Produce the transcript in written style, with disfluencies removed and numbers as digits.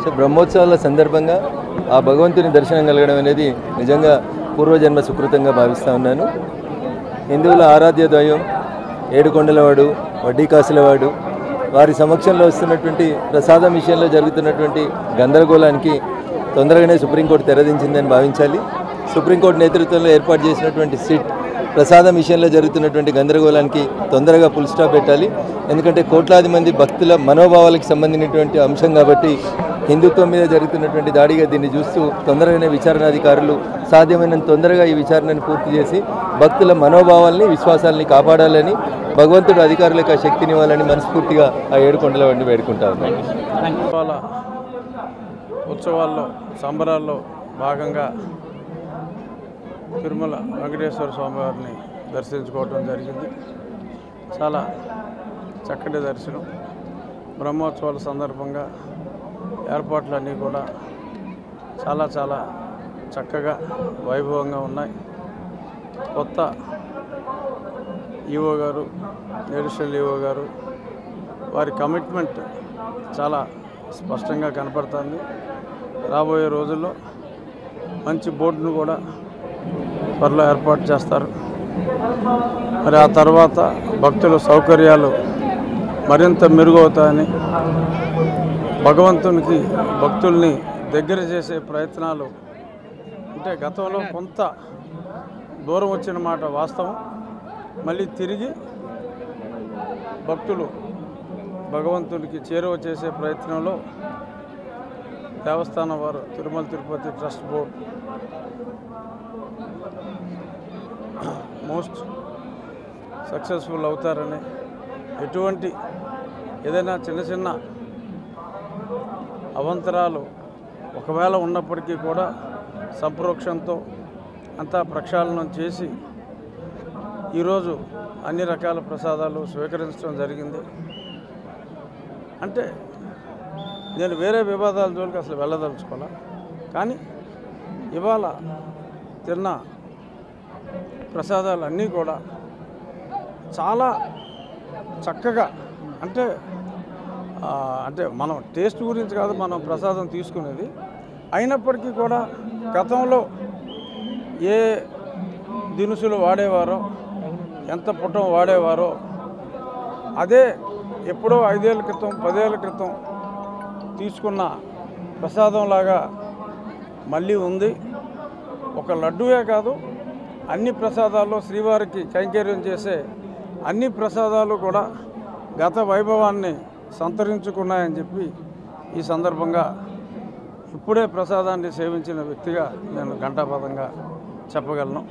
So బ్రహ్మోత్సవాల సందర్భంగా ఆ భగవంతుని దర్శనం కలగడం అనేది నిజంగా పూర్వజన్మ సుకృతంగా భావిస్తూ ఉన్నాను. హిందువుల ఆరాధ్య దైవం ఏడుకొండలవాడు, వడ్డీ కాసులవాడు, వారి సమక్షంలో వస్తున్నటువంటి ప్రసాదం విషయంలో జరుగుతున్నటువంటి గందరగోళానికి తొందరగానే సుప్రీంకోర్టు తెరదించిందని భావించాలి. సుప్రీంకోర్టు నేతృత్వంలో ఏర్పాటు చేసినటువంటి సిట్ ప్రసాదం విషయంలో జరుగుతున్నటువంటి గందరగోళానికి తొందరగా ఫుల్ స్టాప్ పెట్టాలి. ఎందుకంటే కోట్లాది మంది భక్తుల మనోభావాలకు సంబంధించినటువంటి అంశం కాబట్టి హిందుత్వం మీద జరుగుతున్నటువంటి దాడిగా దీన్ని చూస్తూ తొందరగానే విచారణాధికారులు సాధ్యమైనంత తొందరగా ఈ విచారణను పూర్తి చేసి భక్తుల మనోభావాల్ని విశ్వాసాలని కాపాడాలని భగవంతుడు అధికారులకు ఆ శక్తినివ్వాలని మనస్ఫూర్తిగా ఆ ఏడుకొండల వాడిని వేడుకుంటా ఉన్నాను. ఉత్సవాల్లో సంబరాల్లో భాగంగా తిరుమల వెంకటేశ్వర స్వామివారిని దర్శించుకోవడం జరిగింది. చాలా చక్కటి దర్శనం. బ్రహ్మోత్సవాల సందర్భంగా ఏర్పాట్లన్నీ కూడా చాలా చాలా చక్కగా వైభవంగా ఉన్నాయి. కొత్త ఈవో గారు, అడిషనల్ ఈవో గారు, వారి కమిట్మెంట్ చాలా స్పష్టంగా కనపడుతుంది. రాబోయే రోజుల్లో మంచి బోర్డును కూడా త్వరలో ఏర్పాటు చేస్తారు. మరి ఆ తర్వాత భక్తుల సౌకర్యాలు మరింత మెరుగవుతాయని, భగవంతునికి భక్తుల్ని దగ్గర చేసే ప్రయత్నాలు అంటే గతంలో కొంత దూరం వచ్చిన మాట వాస్తవం. మళ్ళీ తిరిగి భక్తులు భగవంతునికి చేరువ చేసే ప్రయత్నంలో దేవస్థానం వారు, Tirumala Tirupati trust board most successful అవుతారని, ఎటువంటి ఏదైనా చిన్న చిన్న అవంతరాలు ఒకవేళ ఉన్నప్పటికీ కూడా సంప్రోక్షంతో అంతా ప్రక్షాళనం చేసి ఈరోజు అన్ని రకాల ప్రసాదాలు స్వీకరించడం జరిగింది. అంటే నేను వేరే వివాదాల జోలికి అసలు వెళ్ళదలుచుకోవాలా, కానీ ఇవాళ తిన్న ప్రసాదాలు అన్నీ కూడా చాలా చక్కగా అంటే మనం టేస్ట్ గురించి కాదు మనం ప్రసాదం తీసుకునేది, అయినప్పటికీ కూడా గతంలో ఏ దినుసులు వాడేవారో, ఎంత పుటం వాడేవారో అదే ఎప్పుడో 5 ఏళ్ల క్రితం 10 ఏళ్ల క్రితం తీసుకున్న ప్రసాదంలాగా మళ్ళీ ఉంది. ఒక లడ్డూయే కాదు, అన్ని ప్రసాదాల్లో శ్రీవారికి కైంకర్యం చేసే అన్ని ప్రసాదాలు కూడా గత వైభవాన్ని సంతరించుకున్నాయని చెప్పి ఈ సందర్భంగా ఇప్పుడే ప్రసాదాన్ని సేవించిన వ్యక్తిగా నేను ఘంటాపథంగా చెప్పగలను.